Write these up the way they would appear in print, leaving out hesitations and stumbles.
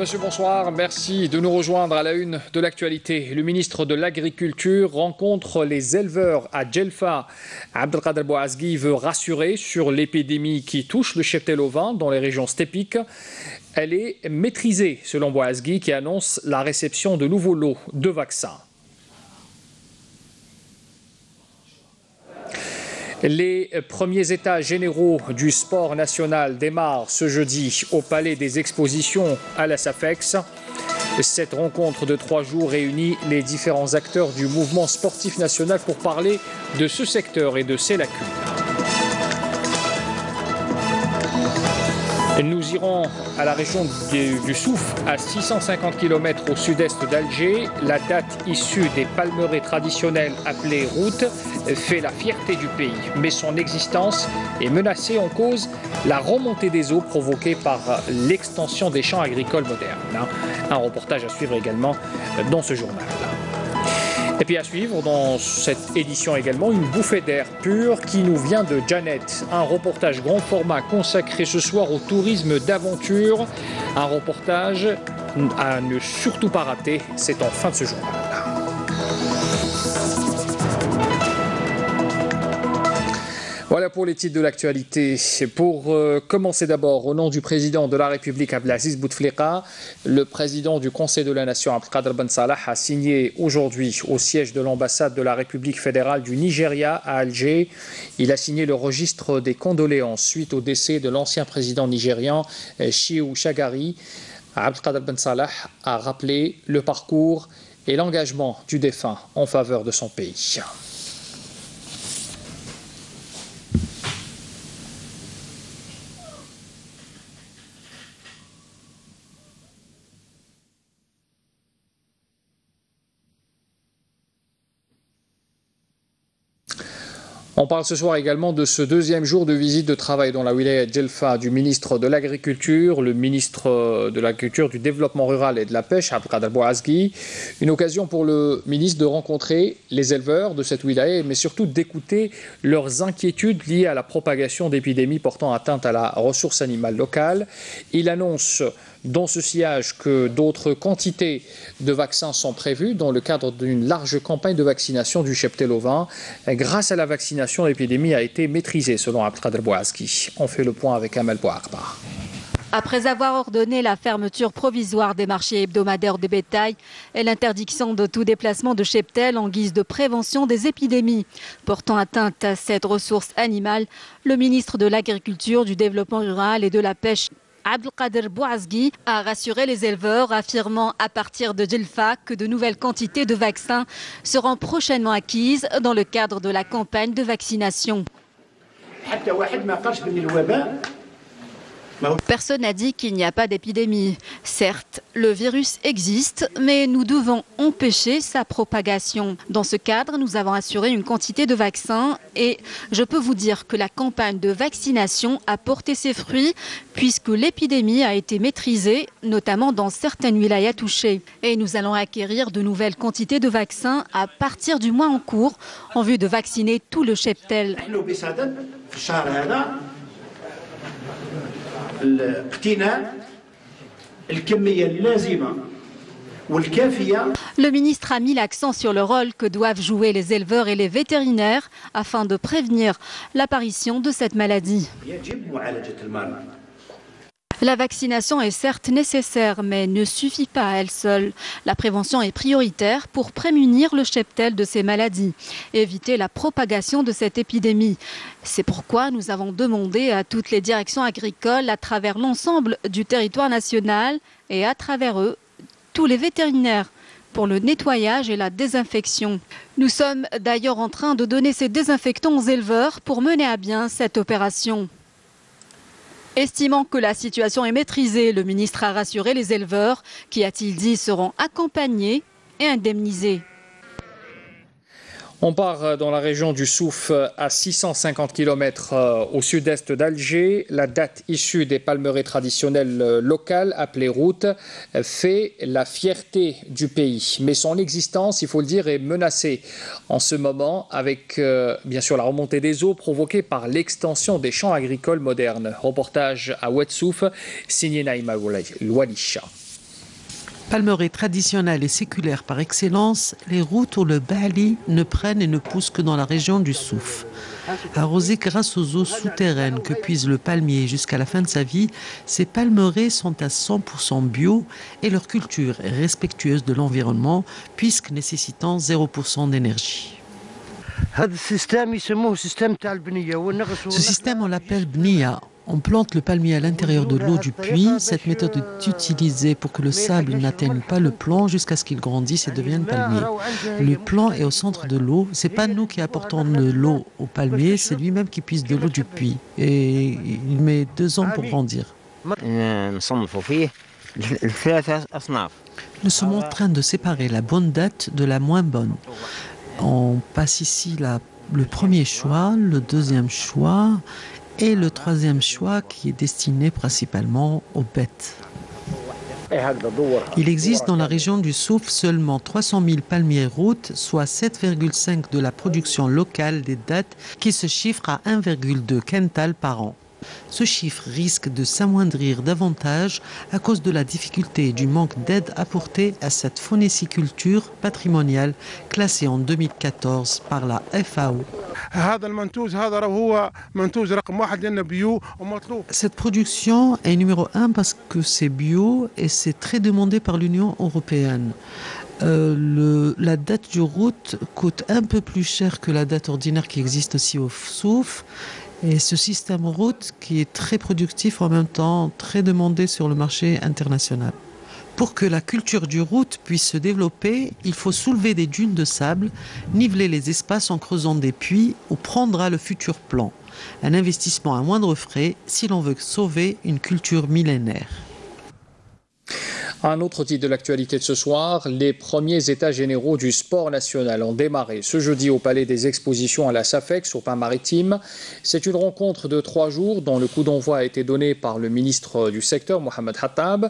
messieurs, bonsoir. Merci de nous rejoindre à la une de l'actualité. Le ministre de l'Agriculture rencontre les éleveurs à Djelfa. Abdelkader Bouazgui veut rassurer sur l'épidémie qui touche le cheptel ovin dans les régions stépiques. Elle est maîtrisée, selon Bouazgui, qui annonce la réception de nouveaux lots de vaccins. Les premiers états généraux du sport national démarrent ce jeudi au Palais des Expositions à la SAFEX. Cette rencontre de 3 jours réunit les différents acteurs du mouvement sportif national pour parler de ce secteur et de ses lacunes. Nous irons à la région du Souf, à 650 km au sud-est d'Alger. La date issue des palmeraies traditionnelles appelées routes fait la fierté du pays. Mais son existence est menacée en cause la remontée des eaux provoquée par l'extension des champs agricoles modernes. Un reportage à suivre également dans ce journal. Et puis à suivre dans cette édition également, une bouffée d'air pur qui nous vient de Janet. Un reportage grand format consacré ce soir au tourisme d'aventure. Un reportage à ne surtout pas rater, c'est en fin de ce journal. Voilà pour les titres de l'actualité. Pour commencer d'abord, au nom du président de la République Abdelaziz Bouteflika, le président du Conseil de la Nation Abdelkader Ben Salah a signé aujourd'hui au siège de l'ambassade de la République fédérale du Nigeria à Alger. Il a signé le registre des condoléances suite au décès de l'ancien président nigérian Shehu Shagari. Abdelkader Ben Salah a rappelé le parcours et l'engagement du défunt en faveur de son pays. On parle ce soir également de ce deuxième jour de visite de travail dans la wilaya de Djelfa du ministre de l'Agriculture, le ministre de l'Agriculture, du Développement rural et de la Pêche, Abdelkader Bouazgui. Une occasion pour le ministre de rencontrer les éleveurs de cette wilaya, mais surtout d'écouter leurs inquiétudes liées à la propagation d'épidémies portant atteinte à la ressource animale locale. Il annonce dans ce sillage que d'autres quantités de vaccins sont prévues dans le cadre d'une large campagne de vaccination du cheptel ovin. Grâce à la vaccination, l'épidémie a été maîtrisée selon Abdelkader Bouazgui. On fait le point avec Amel Bouarba. Après avoir ordonné la fermeture provisoire des marchés hebdomadaires de bétail et l'interdiction de tout déplacement de cheptel en guise de prévention des épidémies portant atteinte à cette ressource animale, le ministre de l'Agriculture, du Développement rural et de la Pêche, Abdelkader Bouazgui, a rassuré les éleveurs, affirmant à partir de Djelfa que de nouvelles quantités de vaccins seront prochainement acquises dans le cadre de la campagne de vaccination. Personne n'a dit qu'il n'y a pas d'épidémie. Certes, le virus existe, mais nous devons empêcher sa propagation. Dans ce cadre, nous avons assuré une quantité de vaccins et je peux vous dire que la campagne de vaccination a porté ses fruits puisque l'épidémie a été maîtrisée, notamment dans certaines wilayas touchées. Et nous allons acquérir de nouvelles quantités de vaccins à partir du mois en cours en vue de vacciner tout le cheptel. Le ministre a mis l'accent sur le rôle que doivent jouer les éleveurs et les vétérinaires afin de prévenir l'apparition de cette maladie. La vaccination est certes nécessaire, mais ne suffit pas à elle seule. La prévention est prioritaire pour prémunir le cheptel de ces maladies et éviter la propagation de cette épidémie. C'est pourquoi nous avons demandé à toutes les directions agricoles à travers l'ensemble du territoire national et à travers eux, tous les vétérinaires, pour le nettoyage et la désinfection. Nous sommes d'ailleurs en train de donner ces désinfectants aux éleveurs pour mener à bien cette opération. Estimant que la situation est maîtrisée, le ministre a rassuré les éleveurs qui, a-t-il dit, seront accompagnés et indemnisés. On part dans la région du Souf à 650 km au sud-est d'Alger. La date issue des palmeraies traditionnelles locales, appelées routes, fait la fierté du pays. Mais son existence, il faut le dire, est menacée en ce moment avec bien sûr la remontée des eaux provoquée par l'extension des champs agricoles modernes. Reportage à Oued Souf, signé Naïma Loualisha. Palmeraie traditionnelle et séculaire par excellence, les routes ou le bali ne prennent et ne poussent que dans la région du Souf. Arrosées grâce aux eaux souterraines que puise le palmier jusqu'à la fin de sa vie, ces palmeraies sont à 100% bio et leur culture est respectueuse de l'environnement puisque nécessitant 0% d'énergie. Ce système, on l'appelle bnia. On plante le palmier à l'intérieur de l'eau du puits. Cette méthode est utilisée pour que le sable n'atteigne pas le plant jusqu'à ce qu'il grandisse et devienne palmier. Le plant est au centre de l'eau. C'est pas nous qui apportons de l'eau au palmier, c'est lui-même qui puise de l'eau du puits. Et il met 2 ans pour grandir. Nous sommes en train de séparer la bonne date de la moins bonne. On passe ici le premier choix, le deuxième choix et le troisième choix qui est destiné principalement aux bêtes. Il existe dans la région du Souf seulement 300 000 palmiers routes, soit 7,5 de la production locale des dattes qui se chiffre à 1,2 quintal par an. Ce chiffre risque de s'amoindrir davantage à cause de la difficulté et du manque d'aide apportée à cette phonéciculture patrimoniale classée en 2014 par la FAO. Cette production est numéro 1 parce que c'est bio et c'est très demandé par l'Union européenne. La date du route coûte un peu plus cher que la date ordinaire qui existe aussi au Souf. Et ce système route qui est très productif en même temps, très demandé sur le marché international. Pour que la culture du route puisse se développer, il faut soulever des dunes de sable, niveler les espaces en creusant des puits où prendra le futur plant. Un investissement à moindre frais si l'on veut sauver une culture millénaire. Un autre titre de l'actualité de ce soir, les premiers états généraux du sport national ont démarré ce jeudi au Palais des Expositions à la SAFEX, au Pin-Maritime. C'est une rencontre de 3 jours dont le coup d'envoi a été donné par le ministre du secteur, Mohamed Hattab,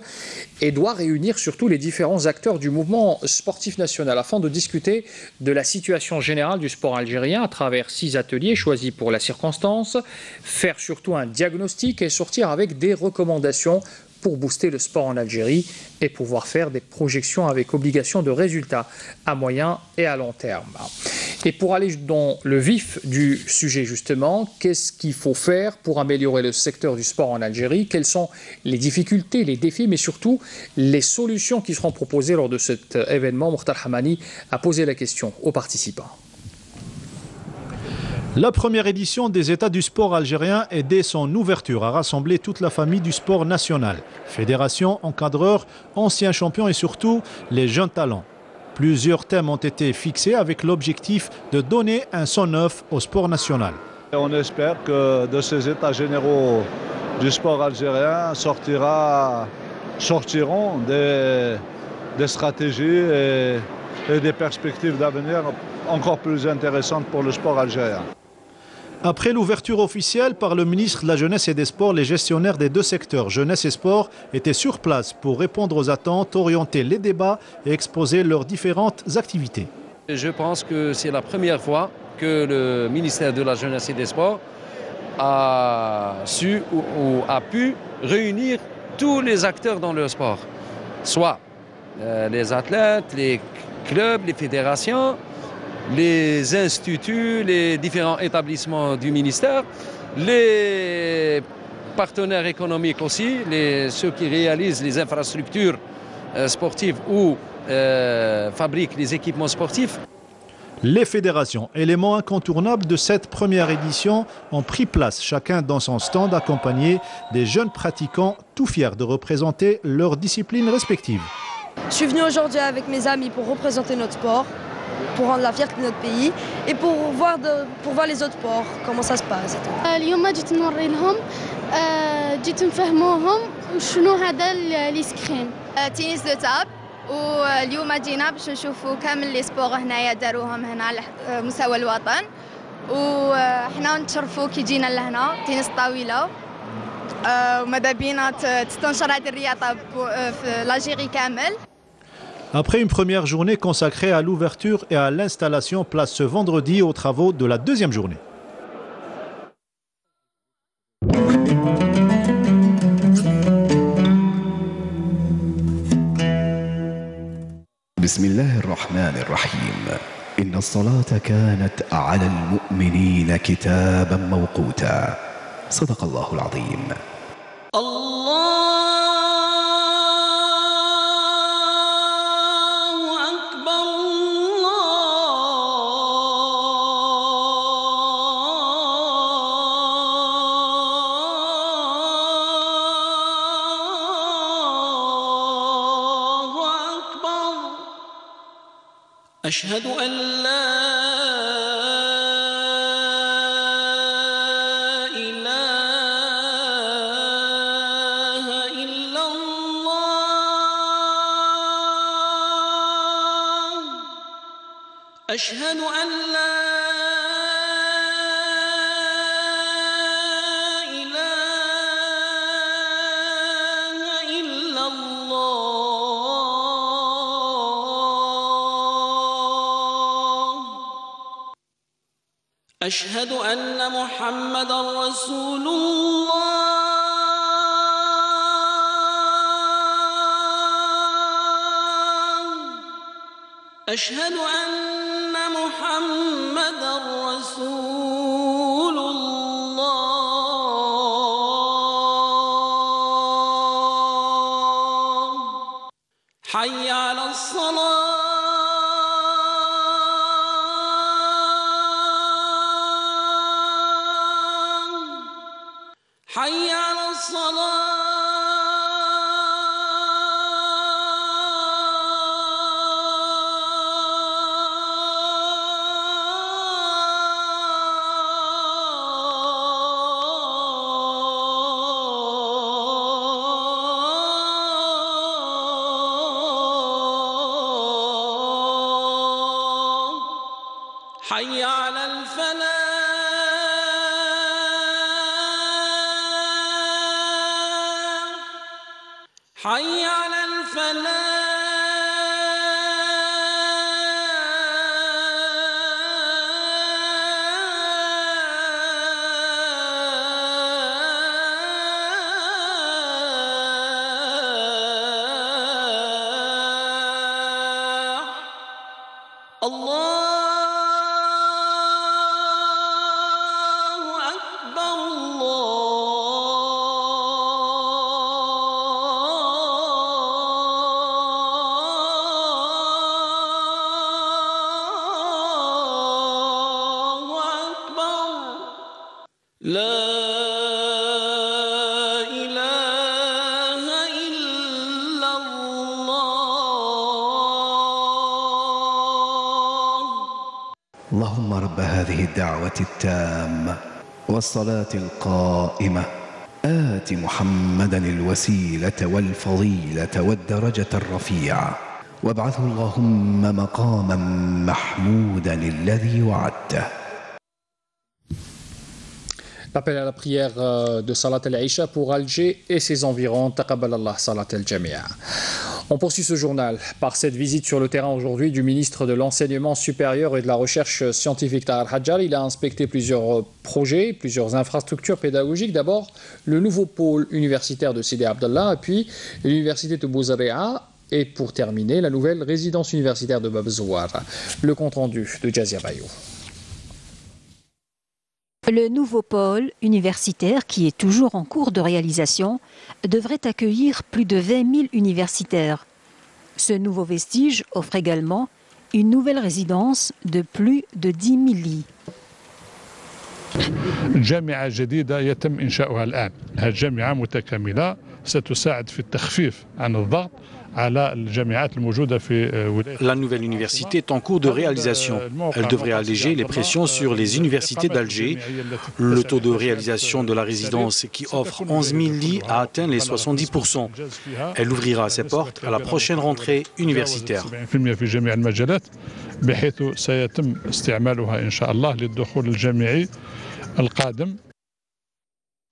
et doit réunir surtout les différents acteurs du mouvement sportif national afin de discuter de la situation générale du sport algérien à travers 6 ateliers choisis pour la circonstance, faire surtout un diagnostic et sortir avec des recommandations pour booster le sport en Algérie et pouvoir faire des projections avec obligation de résultats à moyen et à long terme. Et pour aller dans le vif du sujet justement, qu'est-ce qu'il faut faire pour améliorer le secteur du sport en Algérie? Quelles sont les difficultés, les défis, mais surtout les solutions qui seront proposées lors de cet événement? Mokhtar Hamani a posé la question aux participants. La première édition des États du sport algérien et dès son ouverture a rassemblé toute la famille du sport national. Fédération, encadreurs, anciens champions et surtout les jeunes talents. Plusieurs thèmes ont été fixés avec l'objectif de donner un son neuf au sport national. On espère que de ces États généraux du sport algérien sortiront des stratégies et des perspectives d'avenir encore plus intéressantes pour le sport algérien. Après l'ouverture officielle par le ministre de la Jeunesse et des Sports, les gestionnaires des 2 secteurs, jeunesse et sport, étaient sur place pour répondre aux attentes, orienter les débats et exposer leurs différentes activités. Je pense que c'est la première fois que le ministère de la Jeunesse et des Sports a su ou a pu réunir tous les acteurs dans le sport, soit les athlètes, les clubs, les fédérations, les instituts, les différents établissements du ministère, les partenaires économiques aussi, ceux qui réalisent les infrastructures sportives ou fabriquent les équipements sportifs. Les fédérations, éléments incontournables de cette première édition, ont pris place, chacun dans son stand, accompagné des jeunes pratiquants, tout fiers de représenter leurs disciplines respectives. Je suis venu aujourd'hui avec mes amis pour représenter notre sport, pour rendre la fierté de notre pays et pour voir les autres sports, comment ça se passe. اليوم جيت نوري لهم جيت نفهموهم شنو هذا الاسكريم. تنس دو تاب واليوم جينا باش نشوفوا كامل لي سبور هنايا داروهم هنا على مستوى الوطن وحنا نتشرفوا كي جينا لهنا تنس طاوله وماذا بينا تستنشر هذه الرياضه في لاجيري كامل. Après une première journée consacrée à l'ouverture et à l'installation, place ce vendredi aux travaux de la 2e journée. بسم الله الرحمن الرحيم إن الصلاة كانت على المؤمنين كتابا موقوتا صدق الله العظيم. أشهد أن لا إله إلا الله أشهد أن لا إله إلا الله أشهد أن محمدًا رسول الله أشهد أن محمدًا رسول الله حي على الصلاة حي على الصلاة حي على الفلاح حي على الفلاح الله أكبر الله أكبر لا إله إلا الله اللهم رب هذه الدعوة التامة والصلاة القائمة آت محمدا الوسيلة والفضيلة والدرجة الرفيعة وابعثه اللهم مقاما محمودا الذي وعدته. L'appel à la prière de Salat al-Aïcha pour Alger et ses environs. Taqabbal Allah Salat al-Jamia. On poursuit ce journal par cette visite sur le terrain aujourd'hui du ministre de l'Enseignement supérieur et de la Recherche scientifique Tahar Hadjar. Il a inspecté plusieurs projets, plusieurs infrastructures pédagogiques. D'abord, le nouveau pôle universitaire de Sidi Abdallah, et puis l'université de Bouzaréa. Et pour terminer, la nouvelle résidence universitaire de Bab Zouar. Le compte-rendu de Jazia Bayou. Le nouveau pôle universitaire, qui est toujours en cours de réalisation, devrait accueillir plus de 20 000 universitaires. Ce nouveau vestige offre également une nouvelle résidence de plus de 10 000 lits. جامعة جديدة يتم إنشاؤها الآن. الجامعة متكاملة ستساعد في التخفيف عن الضغط على الجامعات الموجودة في ولاية. La nouvelle université est en cours de réalisation. Elle devrait alléger les pressions sur les universités d'Alger. Le taux de réalisation de la résidence qui offre 11 000 lits a atteint les 70%. Elle ouvrira ses portes à la prochaine rentrée universitaire. في جميع المجالات بحيث سيتم استعمالها إن شاء الله للدخول الجامعي القادم.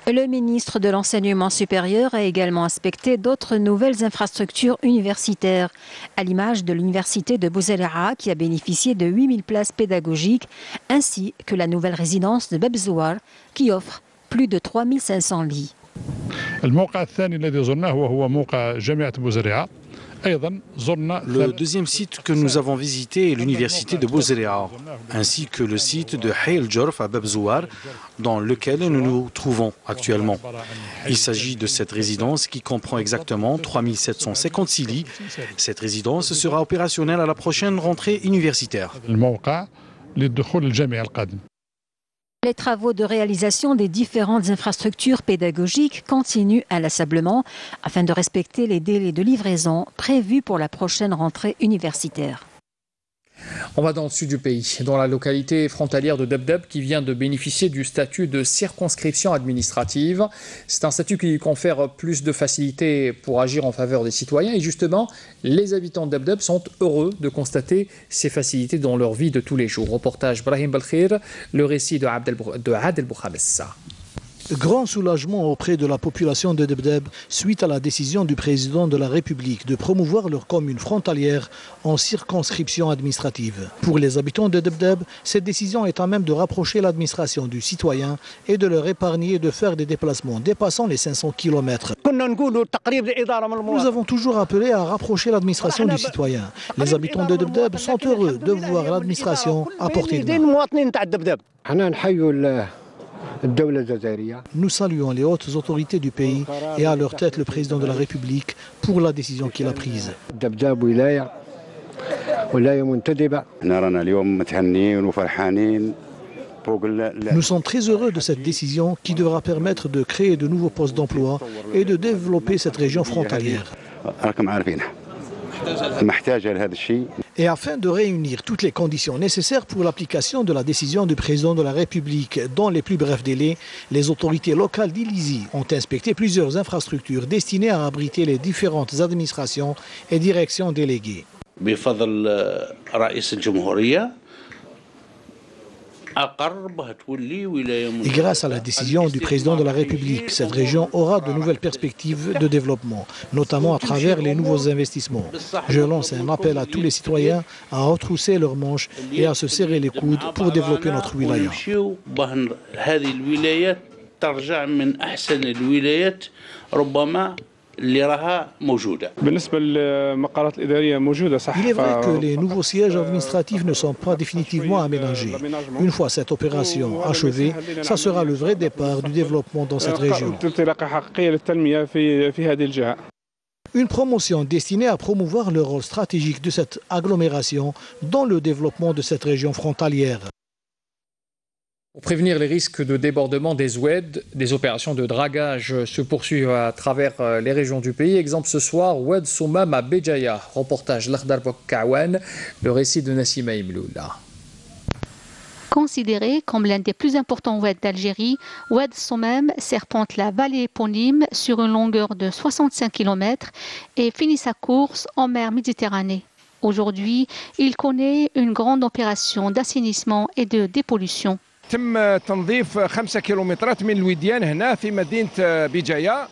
Le ministre de l'Enseignement supérieur a également inspecté d'autres nouvelles infrastructures universitaires, à l'image de l'université de Bouzaréa qui a bénéficié de 8 000 places pédagogiques, ainsi que la nouvelle résidence de Bab Zouar qui offre plus de 3 500 lits. الموقع الثاني الذي زرناه وهو موقع جامعة بوزريعة Le deuxième site que nous avons visité est l'université de Bouzelea, ainsi que le site de Hay El Djorf à Bab Zouar, dans lequel nous nous trouvons actuellement. Il s'agit de cette résidence qui comprend exactement 3756 lits. Cette résidence sera opérationnelle à la prochaine rentrée universitaire. Les travaux de réalisation des différentes infrastructures pédagogiques continuent inlassablement afin de respecter les délais de livraison prévus pour la prochaine rentrée universitaire. On va dans le sud du pays, dans la localité frontalière de Debdeb qui vient de bénéficier du statut de circonscription administrative. C'est un statut qui confère plus de facilité pour agir en faveur des citoyens et justement, les habitants de Debdeb sont heureux de constater ces facilités dans leur vie de tous les jours. Reportage Brahim Belkhir, le récit de Adel Bouhabessa. Grand soulagement auprès de la population de Debdeb suite à la décision du président de la République de promouvoir leur commune frontalière en circonscription administrative. Pour les habitants de Debdeb, cette décision est à même de rapprocher l'administration du citoyen et de leur épargner de faire des déplacements dépassant les 500 km. Nous avons toujours appelé à rapprocher l'administration du citoyen. Les habitants de Debdeb sont heureux de voir l'administration à portée de main. Nous saluons les hautes autorités du pays et à leur tête le président de la République pour la décision qu'il a prise. Nous sommes très heureux de cette décision qui devra permettre de créer de nouveaux postes d'emploi et de développer cette région frontalière. Et afin de réunir toutes les conditions nécessaires pour l'application de la décision du président de la République dans les plus brefs délais, les autorités locales d'Ilizy ont inspecté plusieurs infrastructures destinées à abriter les différentes administrations et directions déléguées. Et grâce à la décision du président de la République, cette région aura de nouvelles perspectives de développement, notamment à travers les nouveaux investissements. Je lance un appel à tous les citoyens à retrousser leurs manches et à se serrer les coudes pour développer notre wilaya. Il est vrai que les nouveaux sièges administratifs ne sont pas définitivement aménagés. Une fois cette opération achevée, ça sera le vrai départ du développement dans cette région. Une promotion destinée à promouvoir le rôle stratégique de cette agglomération dans le développement de cette région frontalière. Pour prévenir les risques de débordement des oued, des opérations de dragage se poursuivent à travers les régions du pays. Exemple ce soir, Oued Soumam à Béjaïa. Reportage Lakhdar Bokkawan, le récit de Nassima Imloula. Considéré comme l'un des plus importants oueds d'Algérie, Oued Soumam serpente la vallée éponyme sur une longueur de 65 km et finit sa course en mer Méditerranée. Aujourd'hui, il connaît une grande opération d'assainissement et de dépollution. تم تنظيف 5 كيلومترات من الوديان هنا في مدينة بجاية.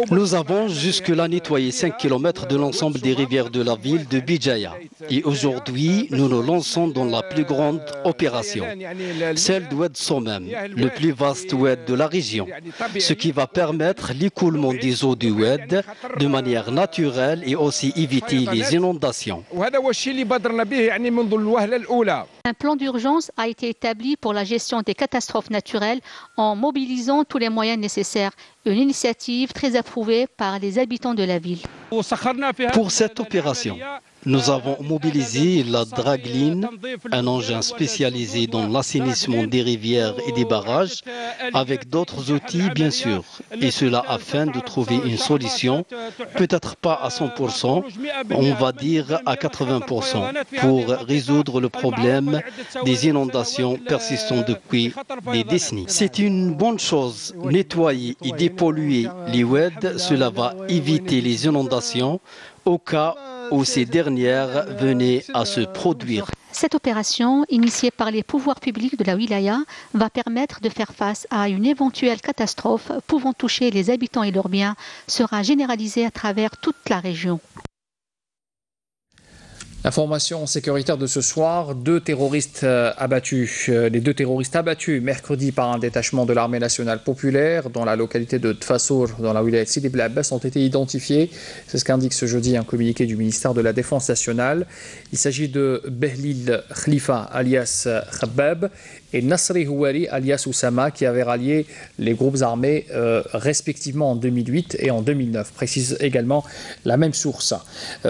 Nous avons jusque-là nettoyé 5 km de l'ensemble des rivières de la ville de Bijaya. Et aujourd'hui, nous nous lançons dans la plus grande opération, celle d'Oued Soumam, le plus vaste oued de la région, ce qui va permettre l'écoulement des eaux du oued de manière naturelle et aussi éviter les inondations. Un plan d'urgence a été établi pour la gestion des catastrophes naturelles en mobilisant tous les moyens nécessaires. Une initiative très approuvée par les habitants de la ville. Pour cette opération, nous avons mobilisé la dragline, un engin spécialisé dans l'assainissement des rivières et des barrages, avec d'autres outils bien sûr, et cela afin de trouver une solution, peut-être pas à 100%, on va dire à 80%, pour résoudre le problème des inondations persistantes depuis des décennies. C'est une bonne chose, nettoyer et dépolluer les oueds, cela va éviter les inondations au cas où ces dernières venaient à se produire. Cette opération, initiée par les pouvoirs publics de la wilaya, va permettre de faire face à une éventuelle catastrophe pouvant toucher les habitants et leurs biens, sera généralisée à travers toute la région. Information sécuritaire de ce soir, les deux terroristes abattus mercredi par un détachement de l'armée nationale populaire dans la localité de Tfassour, dans la wilaya de Sidi Bel Abbas, ont été identifiés. C'est ce qu'indique ce jeudi un communiqué du ministère de la Défense nationale. Il s'agit de Behlil Khalifa alias Khabbab et Nasri Houari alias Oussama qui avaient rallié les groupes armés respectivement en 2008 et en 2009, précise également la même source.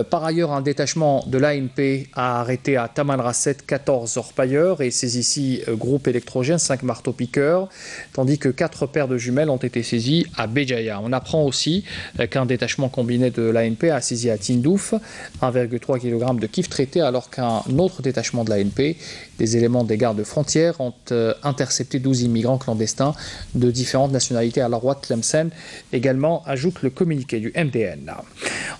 Par ailleurs, un détachement de l'ANP a arrêté à Taman Rasset 14 orpailleurs et saisi 6 groupes électrogènes, 5 marteaux-piqueurs, tandis que 4 paires de jumelles ont été saisies à Béjaïa. On apprend aussi qu'un détachement combiné de l'ANP a saisi à Tindouf 1,3 kg de kif traité, alors qu'un autre détachement de l'ANP, des éléments des gardes frontières, ont intercepté 12 immigrants clandestins de différentes nationalités à la Roi Tlemcen. Également, ajoute le communiqué du MDN.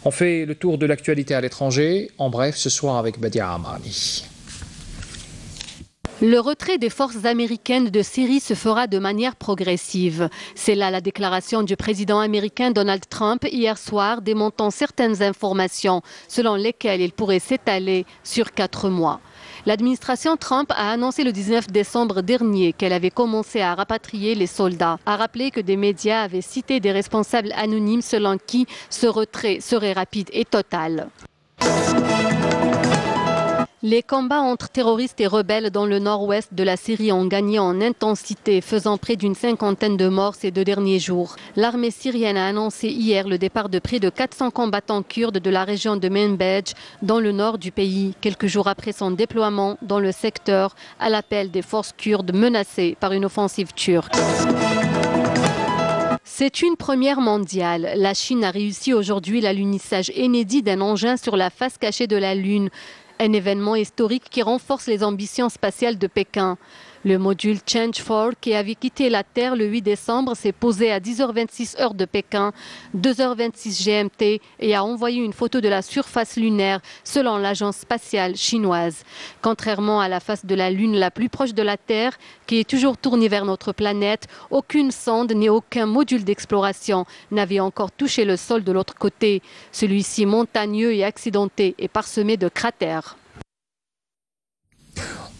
On fait le tour de l'actualité à l'étranger. En bref, ce soir avec Badia Amani. Le retrait des forces américaines de Syrie se fera de manière progressive. C'est là la déclaration du président américain Donald Trump hier soir, démontant certaines informations selon lesquelles il pourrait s'étaler sur 4 mois. L'administration Trump a annoncé le 19 décembre dernier qu'elle avait commencé à rapatrier les soldats, a rappelé que des médias avaient cité des responsables anonymes selon qui ce retrait serait rapide et total. Les combats entre terroristes et rebelles dans le nord-ouest de la Syrie ont gagné en intensité, faisant près d'une 50aine de morts ces 2 derniers jours. L'armée syrienne a annoncé hier le départ de près de 400 combattants kurdes de la région de Manbij, dans le nord du pays, quelques jours après son déploiement dans le secteur à l'appel des forces kurdes menacées par une offensive turque. C'est une première mondiale. La Chine a réussi aujourd'hui l'alunissage inédit d'un engin sur la face cachée de la Lune. Un événement historique qui renforce les ambitions spatiales de Pékin. Le module Change-4, qui avait quitté la Terre le 8 décembre, s'est posé à 10h26 heure de Pékin, 2h26 GMT et a envoyé une photo de la surface lunaire selon l'agence spatiale chinoise. Contrairement à la face de la Lune la plus proche de la Terre, qui est toujours tournée vers notre planète, aucune sonde ni aucun module d'exploration n'avait encore touché le sol de l'autre côté. Celui-ci montagneux et accidenté et parsemé de cratères.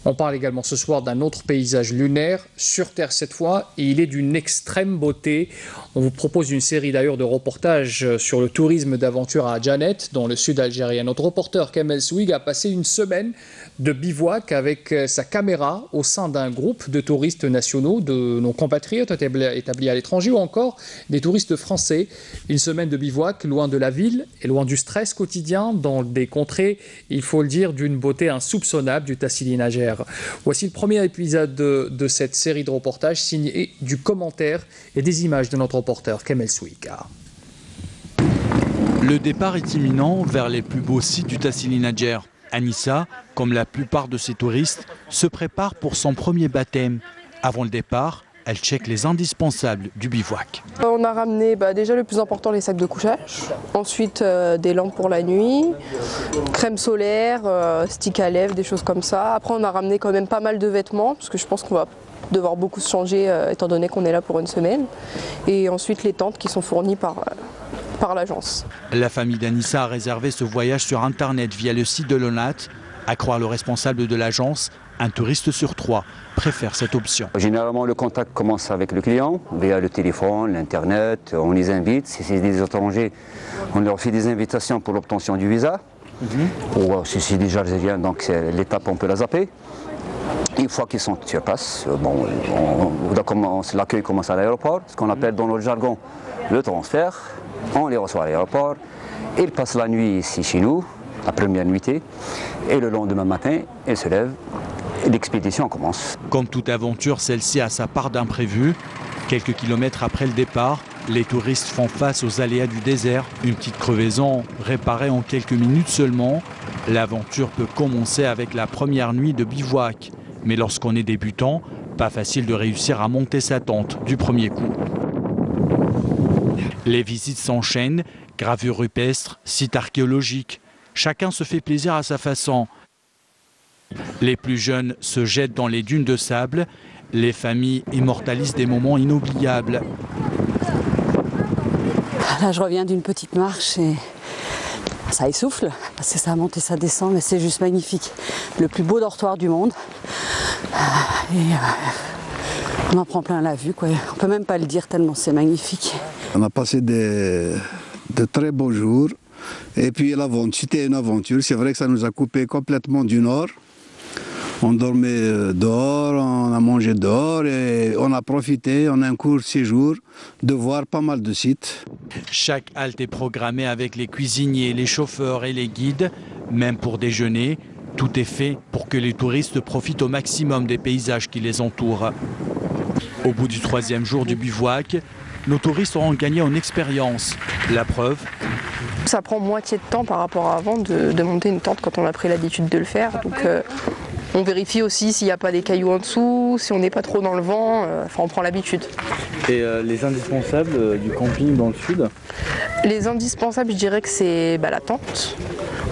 On parle également ce soir d'un autre paysage lunaire, sur Terre cette fois, et il est d'une extrême beauté. On vous propose une série d'ailleurs de reportages sur le tourisme d'aventure à Djanet, dans le sud algérien. Notre reporter Kamel Souig a passé une semaine de bivouac avec sa caméra au sein d'un groupe de touristes nationaux, de nos compatriotes établis à l'étranger ou encore des touristes français. Une semaine de bivouac loin de la ville et loin du stress quotidien dans des contrées, il faut le dire, d'une beauté insoupçonnable du Tassili Najer. Voici le premier épisode de cette série de reportages signé du commentaire et des images de notre reporter Kamel Souig. Le départ est imminent vers les plus beaux sites du Tassili Najer. Anissa, comme la plupart de ses touristes, se prépare pour son premier baptême. Avant le départ, elle check les indispensables du bivouac. On a ramené déjà le plus important, les sacs de couchage. Ensuite des lampes pour la nuit, crème solaire, stick à lèvres, des choses comme ça. Après on a ramené quand même pas mal de vêtements parce que je pense qu'on va devoir beaucoup se changer étant donné qu'on est là pour une semaine. Et ensuite les tentes qui sont fournies par l'agence. La famille d'Anissa a réservé ce voyage sur internet via le site de l'ONAT. À croire le responsable de l'agence, un touriste sur 3 préfère cette option. Généralement, le contact commence avec le client, via le téléphone, l'internet, on les invite. Si c'est des étrangers, on leur fait des invitations pour l'obtention du visa. Ou si c'est des Algériens, donc l'étape on peut la zapper. Une fois qu'ils sont sur place, l'accueil commence à l'aéroport, ce qu'on appelle dans notre jargon le transfert. On les reçoit à l'aéroport, ils passent la nuit ici chez nous, la première nuitée, et le lendemain matin, ils se lèvent et l'expédition commence. Comme toute aventure, celle-ci a sa part d'imprévu. Quelques kilomètres après le départ, les touristes font face aux aléas du désert. Une petite crevaison réparée en quelques minutes seulement. L'aventure peut commencer avec la première nuit de bivouac. Mais lorsqu'on est débutant, pas facile de réussir à monter sa tente du premier coup. Les visites s'enchaînent, gravures rupestres, sites archéologiques. Chacun se fait plaisir à sa façon. Les plus jeunes se jettent dans les dunes de sable. Les familles immortalisent des moments inoubliables. Là, je reviens d'une petite marche et Ça essouffle, parce que ça monte et ça descend, mais c'est juste magnifique. Le plus beau dortoir du monde. On en prend plein la vue, quoi. On peut même pas le dire tellement c'est magnifique. On a passé de très beaux jours. Et puis c'était une aventure. C'est vrai que ça nous a coupé complètement du nord. On dormait dehors, on a mangé dehors et on a profité en un court séjour de voir pas mal de sites. Chaque halte est programmée avec les cuisiniers, les chauffeurs et les guides, même pour déjeuner. Tout est fait pour que les touristes profitent au maximum des paysages qui les entourent. Au bout du 3e jour du bivouac, nos touristes auront gagné en expérience. La preuve. Ça prend moitié de temps par rapport à avant de monter une tente quand on a pris l'habitude de le faire. Donc on vérifie aussi s'il n'y a pas des cailloux en dessous, si on n'est pas trop dans le vent, on prend l'habitude. Et les indispensables du camping dans le sud? Les indispensables, je dirais que c'est la tente,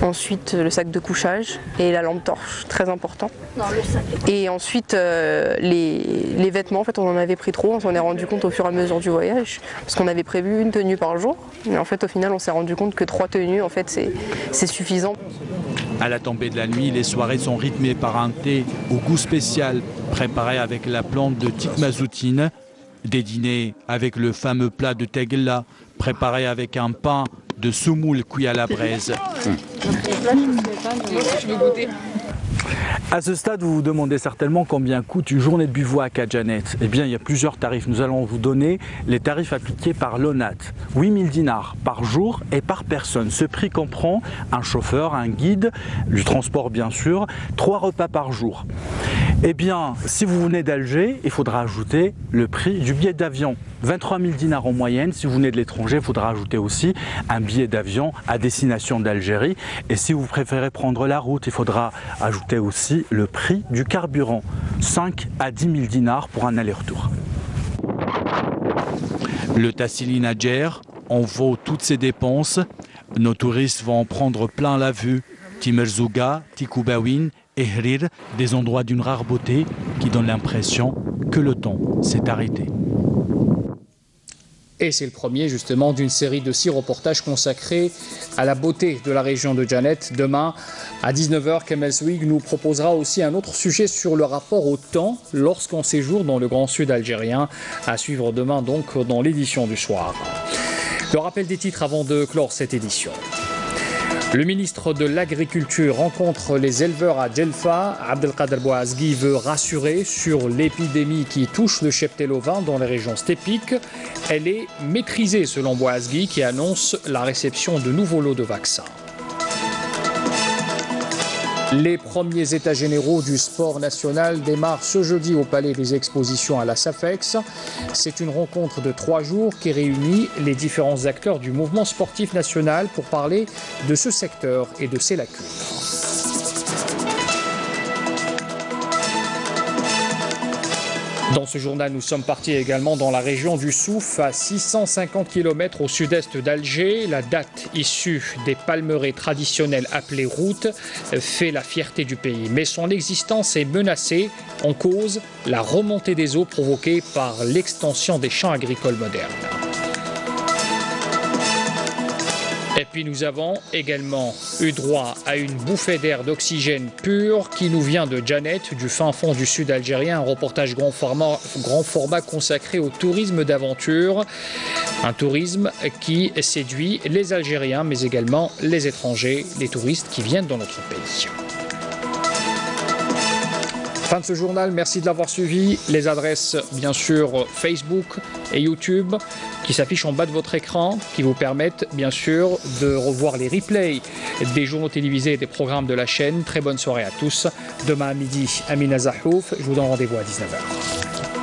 ensuite le sac de couchage et la lampe torche, très important. Et ensuite les vêtements, en fait on en avait pris trop, on s'en est rendu compte au fur et à mesure du voyage, parce qu'on avait prévu une tenue par jour, mais en fait au final on s'est rendu compte que 3 tenues en fait c'est suffisant. À la tombée de la nuit, les soirées sont rythmées par un thé au goût spécial, préparé avec la plante de tikmazoutine. Des dîners avec le fameux plat de tegla, préparé avec un pain de semoule cuit à la braise. À ce stade, vous vous demandez certainement combien coûte une journée de bivouac à Janet. Eh bien, il y a plusieurs tarifs. Nous allons vous donner les tarifs appliqués par l'ONAT. 8000 dinars par jour et par personne. Ce prix comprend un chauffeur, un guide, du transport bien sûr, 3 repas par jour. Eh bien, si vous venez d'Alger, il faudra ajouter le prix du billet d'avion. 23 000 dinars en moyenne. Si vous venez de l'étranger, il faudra ajouter aussi un billet d'avion à destination d'Algérie. Et si vous préférez prendre la route, il faudra ajouter aussi le prix du carburant. 5 à 10 000 dinars pour un aller-retour. Le Tassili Nadjer en vaut toutes ses dépenses. Nos touristes vont en prendre plein la vue. Timerzouga, Tikoubawin, Ehrir, des endroits d'une rare beauté qui donnent l'impression que le temps s'est arrêté. Et c'est le premier justement d'une série de 6 reportages consacrés à la beauté de la région de Janet. Demain à 19h, Kamel Swig nous proposera aussi un autre sujet sur le rapport au temps lorsqu'on séjourne dans le Grand Sud algérien. À suivre demain donc dans l'édition du soir. Le rappel des titres avant de clore cette édition. Le ministre de l'Agriculture rencontre les éleveurs à Djelfa. Abdelkader Bouazghi veut rassurer sur l'épidémie qui touche le cheptel ovin dans les régions stépiques. Elle est maîtrisée selon Bouazghi qui annonce la réception de nouveaux lots de vaccins. Les premiers états généraux du sport national démarrent ce jeudi au Palais des Expositions à la SAFEX. C'est une rencontre de 3 jours qui réunit les différents acteurs du mouvement sportif national pour parler de ce secteur et de ses lacunes. Dans ce journal, nous sommes partis également dans la région du Souf, à 650 km au sud-est d'Alger. La date issue des palmeraies traditionnelles appelées routes fait la fierté du pays. Mais son existence est menacée, en cause la remontée des eaux provoquée par l'extension des champs agricoles modernes. Et puis nous avons également eu droit à une bouffée d'air d'oxygène pur qui nous vient de Janet, du fin fond du sud algérien. Un reportage grand format consacré au tourisme d'aventure. Un tourisme qui séduit les Algériens mais également les étrangers, les touristes qui viennent dans notre pays. Fin de ce journal, merci de l'avoir suivi. Les adresses, bien sûr, Facebook et YouTube qui s'affichent en bas de votre écran, qui vous permettent, bien sûr, de revoir les replays des journaux télévisés et des programmes de la chaîne. Très bonne soirée à tous. Demain à midi, Amina Zahouf. Je vous donne rendez-vous à 19h.